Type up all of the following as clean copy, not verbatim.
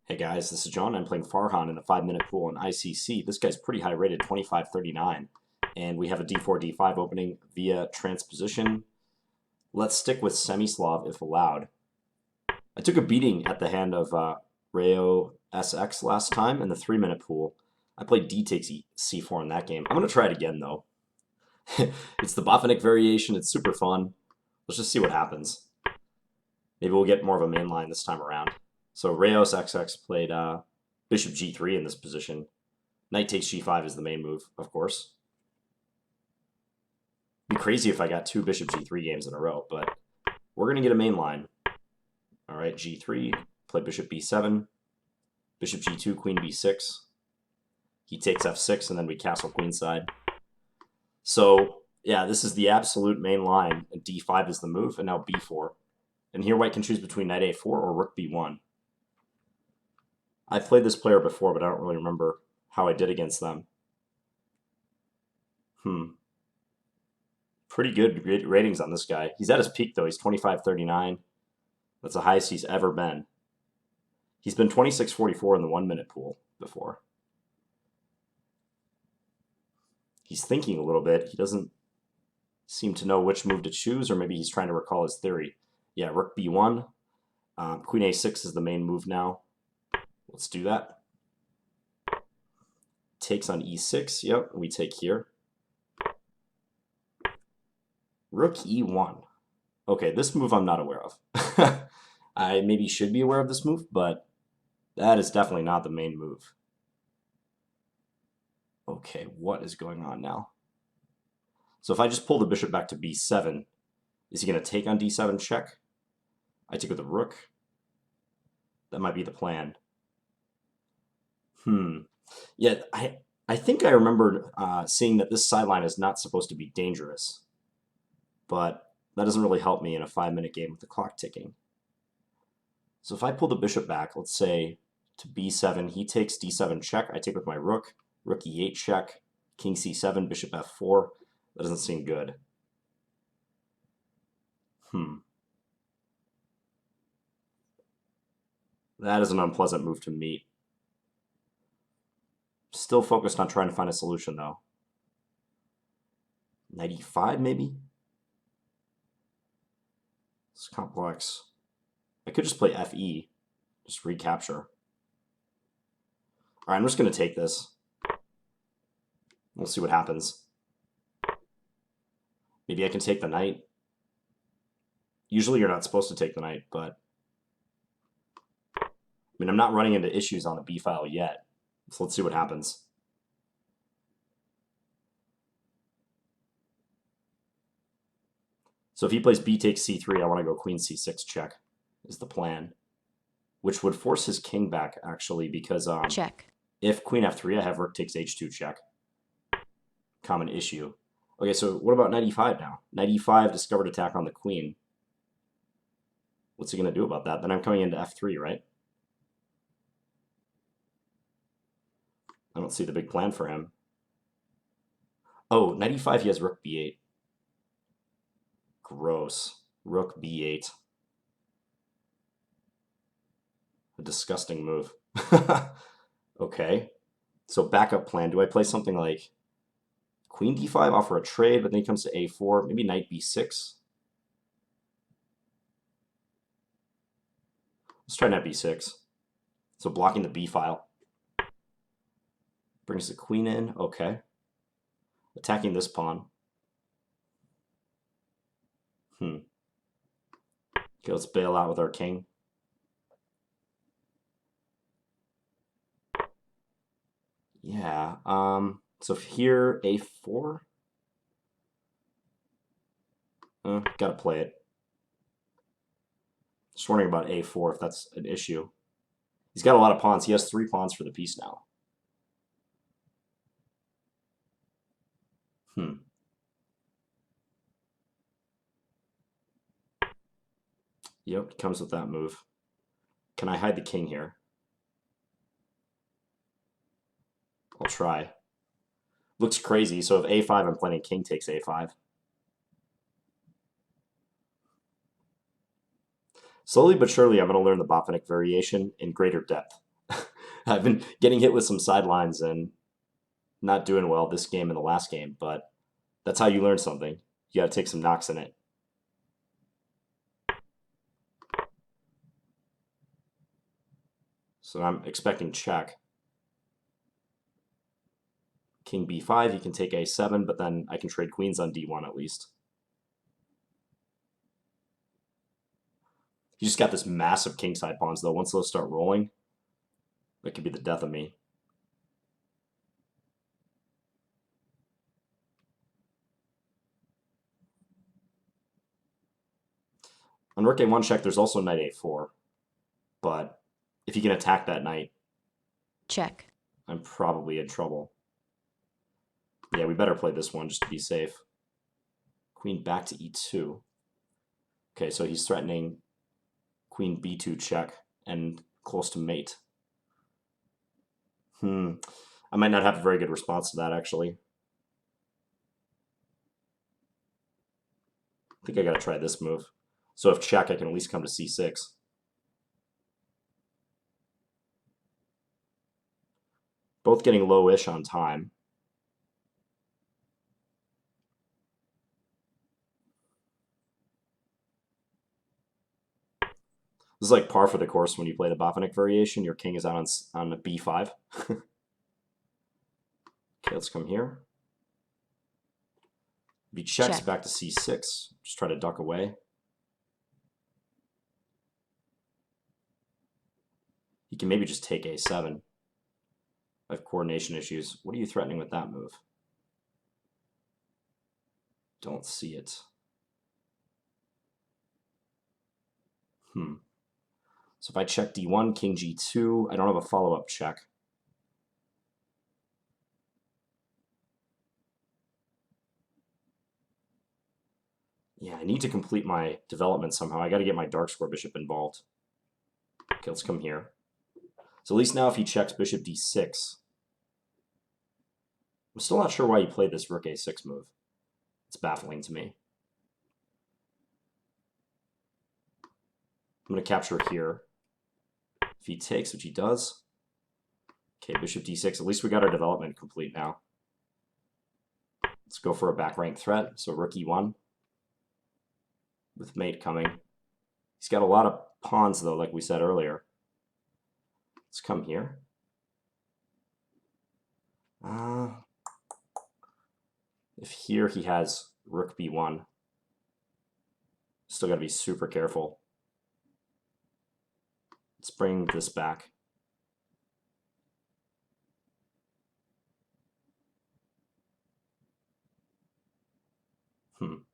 Hey guys, this is John. I'm playing Farhan in a 5-minute pool on ICC. This guy's pretty high rated, 2539. And we have a d4, d5 opening via transposition. Let's stick with Semi-Slav if allowed. I took a beating at the hand of Rayo SX last time in the 3-minute pool. I played d takes c4 in that game. I'm going to try it again though. It's the Botvinnik Variation. It's super fun. Let's just see what happens. Maybe we'll get more of a main line this time around. So Rayos XX played bishop g3 in this position. Knight takes g5 is the main move, of course. It'd be crazy if I got 2 bishop g3 games in a row, but we're going to get a main line. All right, g3, play bishop b7, bishop g2, queen b6. He takes f6, and then we castle queenside. So, yeah, this is the absolute main line, and d5 is the move, and now b4. And here white can choose between knight a4 or rook b1. I've played this player before, but I don't really remember how I did against them. Pretty good ratings on this guy. He's at his peak, though. He's 2539. That's the highest he's ever been. He's been 2644 in the 1-minute pool before. He's thinking a little bit. He doesn't seem to know which move to choose, or maybe he's trying to recall his theory. Yeah, rook b1. Queen a6 is the main move now. Let's do that. Takes on e6. Yep, we take here. Rook e1. Okay, this move I'm not aware of. I maybe should be aware of this move, but that is definitely not the main move. Okay, what is going on now? So if I just pull the bishop back to b7, is he going to take on d7 check? I take with the rook. That might be the plan. Yeah, I think I remembered seeing that this sideline is not supposed to be dangerous. But that doesn't really help me in a 5-minute game with the clock ticking. So if I pull the bishop back, let's say to b7, he takes d7 check. I take with my rook, rook e8 check, king c7, bishop f4. That doesn't seem good. That is an unpleasant move to meet. Still focused on trying to find a solution, though. Knight e5, maybe? It's complex. I could just play fe, just recapture. All right, I'm just going to take this. We'll see what happens. Maybe I can take the knight. Usually you're not supposed to take the knight, but I mean, I'm not running into issues on the b file yet. So let's see what happens. So if he plays b takes c3, I want to go queen c6 check is the plan, which would force his king back, actually, because check. If queen f3, I have rook takes h2 check. Common issue. Okay, so what about knight e5 now? Knight e5, discovered attack on the queen. What's he going to do about that? Then I'm coming into f3, right? I don't see the big plan for him. Oh, knight e5, he has rook b8. Gross. Rook b8. A disgusting move. Okay. So backup plan. Do I play something like queen d5, offer a trade, but then he comes to a4, maybe knight b6? Let's try knight b6. So blocking the b file. Brings the queen in. Okay. Attacking this pawn. Okay, let's bail out with our king. Yeah. So here, a4. Gotta play it. Just wondering about a4 if that's an issue. He's got a lot of pawns. He has 3 pawns for the piece now. Yep, it comes with that move. Can I hide the king here? I'll try. Looks crazy, so if a5, I'm playing king takes a5. Slowly but surely, I'm going to learn the Botvinnik variation in greater depth. I've been getting hit with some sidelines and not doing well this game and the last game, but that's how you learn something. You got to take some knocks in it. So I'm expecting check. King b5, he can take a7, but then I can trade queens on d1 at least. He just got this massive kingside pawns, though. Once those start rolling, that could be the death of me. On rook a1 check, there's also knight a4. But if he can attack that knight, check, I'm probably in trouble. Yeah, we better play this one just to be safe. Queen back to e2. Okay, so he's threatening queen b2 check and close to mate. I might not have a very good response to that, actually. I think I gotta try this move. So if check, I can at least come to c6. Both getting low-ish on time. This is like par for the course when you play the Botvinnik variation. Your king is out on a b5. Okay, let's come here. B checks check, back to c6. Just try to duck away. He can maybe just take a7. I have coordination issues. What are you threatening with that move? Don't see it. So if I check d1, king g2, I don't have a follow-up check. Yeah, I need to complete my development somehow. I got to get my dark square bishop involved. Okay, let's come here. So at least now if he checks bishop d6, I'm still not sure why he played this rook a6 move. It's baffling to me. I'm going to capture here. If he takes, which he does. Okay, bishop d6. At least we got our development complete now. Let's go for a back rank threat. So rook e1 with mate coming. He's got a lot of pawns, though, like we said earlier. Let's come here. If here he has rook b1, still got to be super careful. Let's bring this back. I'm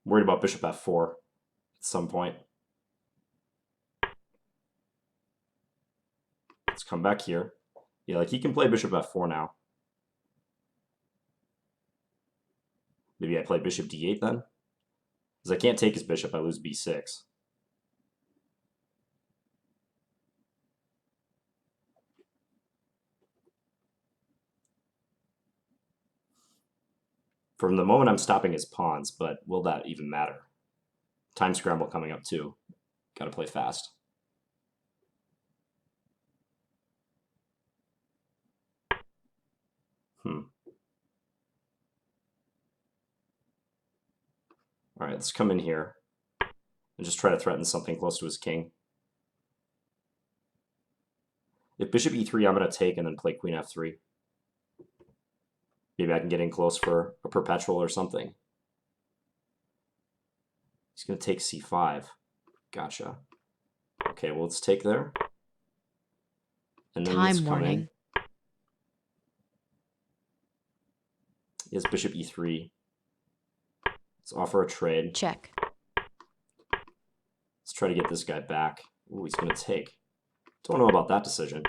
worried about bishop f4 at some point. Let's come back here. Yeah, like he can play bishop f4 now. Maybe I play bishop d8 then? Because I can't take his bishop, I lose b6. From the moment I'm stopping his pawns, but will that even matter? Time scramble coming up too. Gotta play fast. All right, let's come in here and just try to threaten something close to his king. If bishop e3, I'm going to take and then play queen f3. Maybe I can get in close for a perpetual or something. He's going to take c5. Gotcha. Okay, well, let's take there. And then let's come in. He has bishop e3. Let's offer a trade. Check. Let's try to get this guy back. Ooh, he's going to take. Don't know about that decision.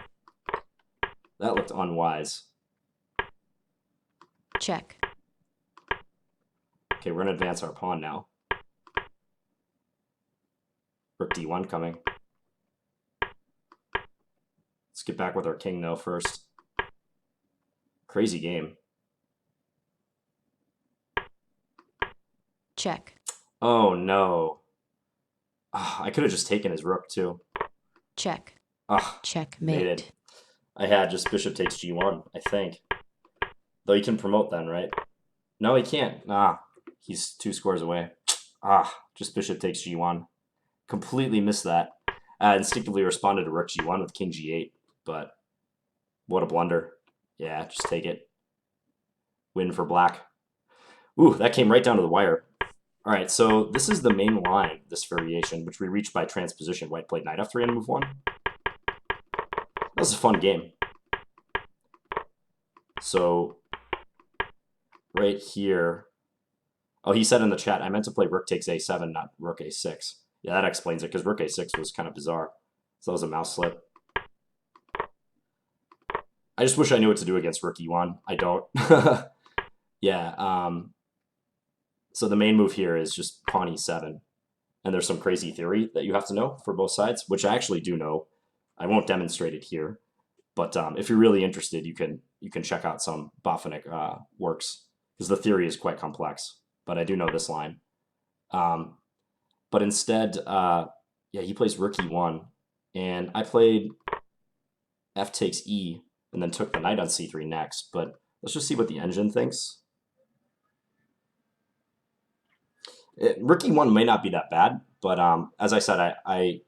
That looked unwise. Check. Okay, we're going to advance our pawn now. Rook d1 coming. Let's get back with our king, though, first. Crazy game. Check. Oh, no. I could have just taken his rook, too. Check. Ah, made it. I had just bishop takes g1, I think. Though he can promote then, right? No, he can't. Ah, he's 2 squares away. Ah, just bishop takes g1. Completely missed that. Instinctively responded to rook g1 with king g8, but what a blunder. Yeah, just take it. Win for black. Ooh, that came right down to the wire. All right, so this is the main line, this variation, which we reached by transposition. White played knight f3 on move 1. That was a fun game. So right here, oh, he said in the chat, I meant to play rook takes a7, not rook a6. Yeah, that explains it, because rook a6 was kind of bizarre. So that was a mouse slip. I just wish I knew what to do against rook e1. I don't. Yeah, so the main move here is just pawn e7. And there's some crazy theory that you have to know for both sides, which I actually do know. I won't demonstrate it here. But if you're really interested, you can check out some Botvinnik works, because the theory is quite complex. But I do know this line. But instead, yeah, he plays rook e1, and I played f takes e, and then took the knight on c3 next. But let's just see what the engine thinks. Rook e1 may not be that bad, but as I said, I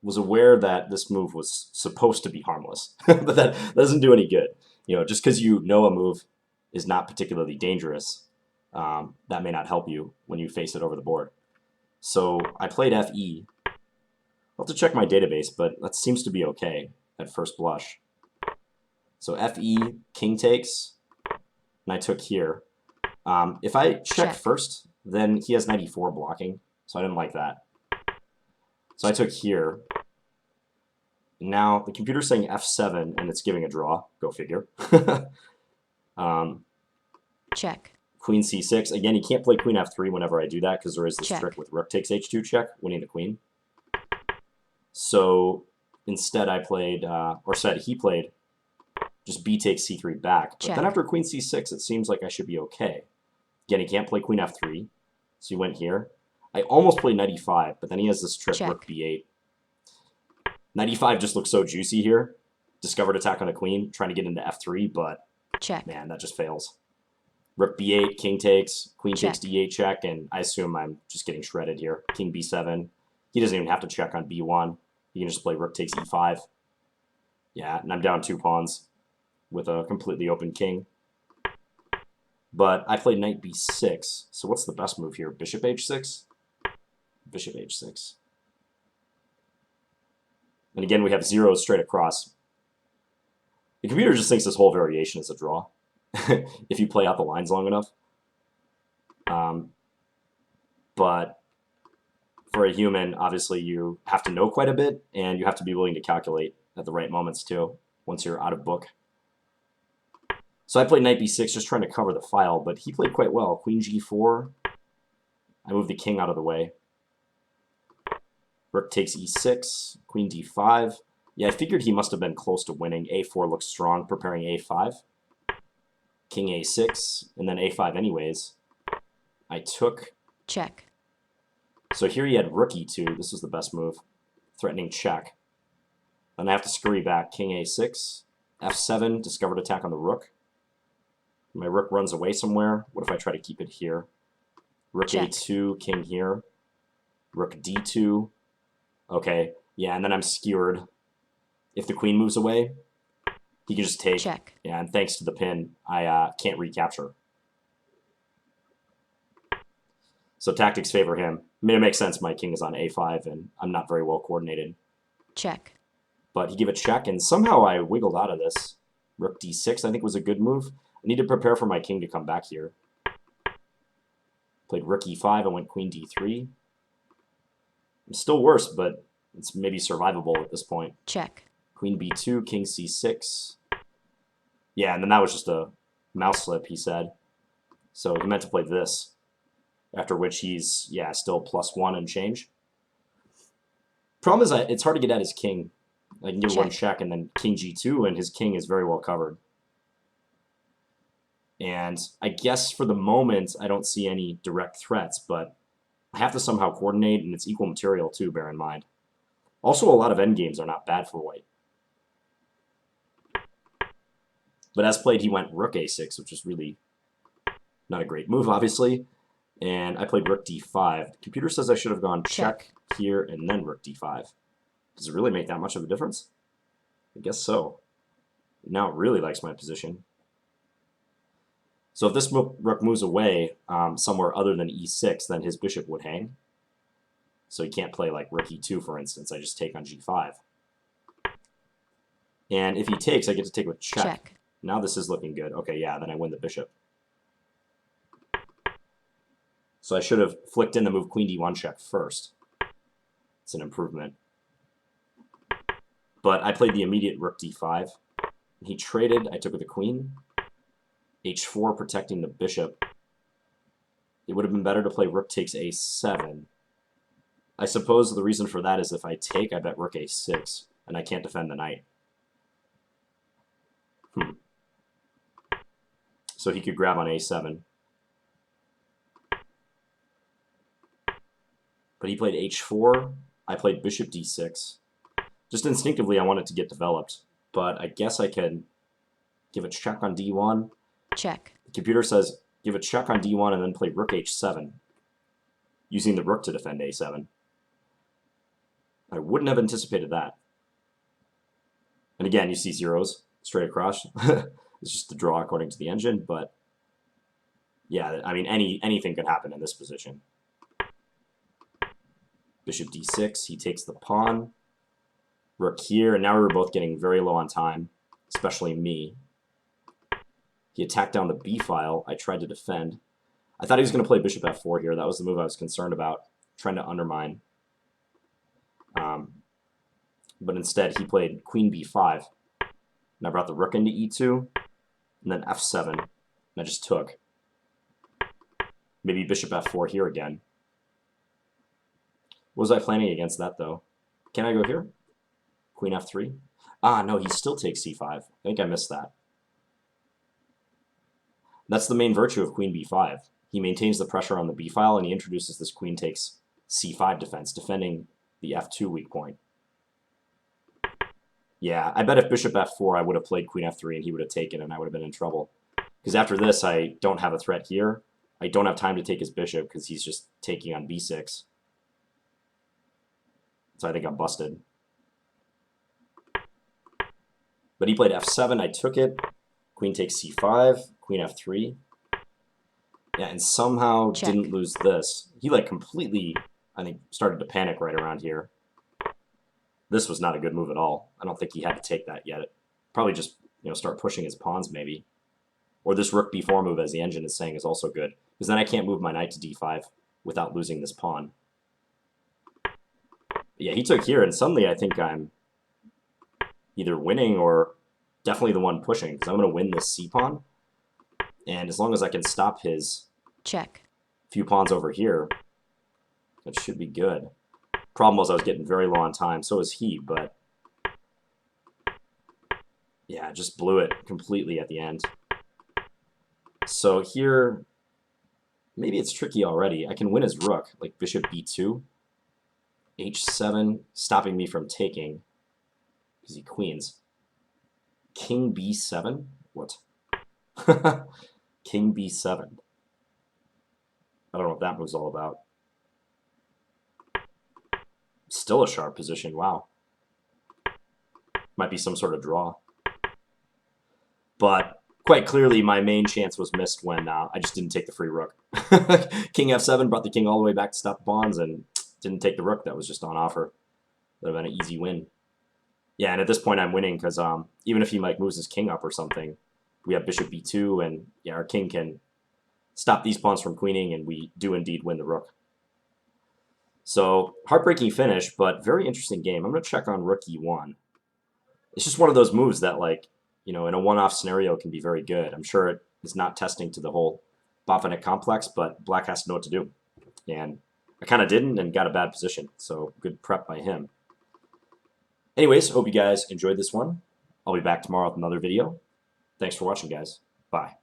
was aware that this move was supposed to be harmless, but that doesn't do any good. You know, just because you know a move is not particularly dangerous, that may not help you when you face it over the board. So I played fe. I'll have to check my database, but that seems to be okay at first blush. So fe, king takes, and I took here. If I check first, then he has knight e4 blocking, so I didn't like that. So I took here. Now the computer's saying f7, and it's giving a draw. Go figure. Check. Queen c6. Again, you can't play queen f3 whenever I do that, because there is this trick with rook takes h2 check, winning the queen. So instead I played, or said he played, just b takes c3 back. But then after queen c6, it seems like I should be okay. Again, he can't play queen f3, so he went here. I almost played knight e5, but then he has this trick, rook b8. Knight e5 just looks so juicy here. Discovered attack on the queen, trying to get into f3, but man, that just fails. Rook b8, king takes, queen takes d8 check, and I assume I'm just getting shredded here. King b7. He doesn't even have to check on b1. He can just play rook takes e5. Yeah, and I'm down 2 pawns with a completely open king. But I played knight b6, so what's the best move here? Bishop h6? Bishop h6. And again, we have zeros straight across. The computer just thinks this whole variation is a draw, if you play out the lines long enough. But for a human, obviously, you have to know quite a bit, and you have to be willing to calculate at the right moments, too, once you're out of book. So I played knight b6, just trying to cover the file, but he played quite well. Queen g4. I moved the king out of the way. Rook takes e6, queen d5. Yeah, I figured he must have been close to winning. a4 looks strong, preparing a5. King a6, and then a5 anyways. I took... Check. So here he had rook e2. This was the best move. Threatening check. Then I have to scurry back. King a6, f7, discovered attack on the rook. My rook runs away somewhere. What if I try to keep it here? Rook a2, king here. Rook d2. Okay, yeah, and then I'm skewered. If the queen moves away, he can just take. Check. Yeah, and thanks to the pin, I can't recapture. So tactics favor him. I mean, it makes sense. My king is on a5, and I'm not very well coordinated. Check. But he gave a check, and somehow I wiggled out of this. Rook d6, I think, was a good move. I need to prepare for my king to come back here. Played rook e5 and went queen d3. I'm still worse, but it's maybe survivable at this point. Check. Queen b2, king c6. Yeah, and then that was just a mouse slip, he said. So he meant to play this. After which he's, yeah, still +1 and change. Problem is, it's hard to get at his king. I can give one check and then king g2, and his king is very well covered. And I guess for the moment, I don't see any direct threats, but I have to somehow coordinate, and it's equal material too, bear in mind. Also, a lot of endgames are not bad for white. But as played, he went rook a6, which is really not a great move, obviously. And I played rook d5. The computer says I should have gone check here and then rook d5. Does it really make that much of a difference? I guess so. Now it really likes my position. So if this rook moves away somewhere other than e6, then his bishop would hang. So he can't play like rook e2, for instance. I just take on g5. And if he takes, I get to take with check. Now this is looking good. Okay, yeah, then I win the bishop. So I should have flicked in the move queen d1 check first. It's an improvement. But I played the immediate rook d5. He traded. I took with the queen. h4 protecting the bishop. It would have been better to play rook takes a7. I suppose the reason for that is if I take, I bet rook a6, and I can't defend the knight. So he could grab on a7. But he played h4. I played bishop d6. Just instinctively, I wanted to get developed. But I guess I can give a check on d1. Check. The computer says give a check on d1 and then play rook h7, using the rook to defend a7. I wouldn't have anticipated that. And again, you see zeros straight across. It's just a draw according to the engine, but yeah, I mean, anything could happen in this position. Bishop d6, he takes the pawn. Rook here, and now we were both getting very low on time, especially me. He attacked down the b file. I tried to defend. I thought he was going to play bishop f4 here. That was the move I was concerned about, trying to undermine. But instead, he played queen b5. And I brought the rook into e2, and then f7, and I just took. Maybe bishop f4 here again. What was I planning against that, though? Can I go here? Queen f3? Ah, no, he still takes c5. I think I missed that. That's the main virtue of queen b5. He maintains the pressure on the b file, and he introduces this queen takes c5 defense, defending the f2 weak point. Yeah, I bet if bishop f4, I would have played queen f3, and he would have taken, and I would have been in trouble. Because after this, I don't have a threat here. I don't have time to take his bishop, because he's just taking on b6. So I think I'm busted. But he played f7, I took it. Queen takes c5, queen f3. Yeah, and somehow didn't lose this. He like completely, I think, started to panic right around here. This was not a good move at all. I don't think he had to take that yet. Probably just, start pushing his pawns maybe. Or this rook b4 move, as the engine is saying, is also good. Because then I can't move my knight to d5 without losing this pawn. Yeah, he took here, and suddenly I think I'm either winning or definitely the one pushing, because I'm going to win this c-pawn. And as long as I can stop his few pawns over here, that should be good. Problem was I was getting very low on time, so was he, but yeah, just blew it completely at the end. So here, maybe it's tricky already. I can win his rook, like bishop b2, h7, stopping me from taking, because he queens. King b7? What? King b7. I don't know what that move's all about. Still a sharp position, wow. Might be some sort of draw. But quite clearly my main chance was missed when I just didn't take the free rook. King f7 brought the king all the way back to stop the pawns and didn't take the rook that was just on offer. That would have been an easy win. Yeah, and at this point I'm winning because even if he like moves his king up or something, we have bishop b2, and yeah, our king can stop these pawns from queening, and we do indeed win the rook. So, heartbreaking finish, but very interesting game. I'm going to check on rook e1. It's just one of those moves that, like, in a one-off scenario can be very good. I'm sure it is not testing to the whole Botvinnik complex, but black has to know what to do. And I kind of didn't and got a bad position, so good prep by him. Anyways, hope you guys enjoyed this one. I'll be back tomorrow with another video. Thanks for watching, guys. Bye.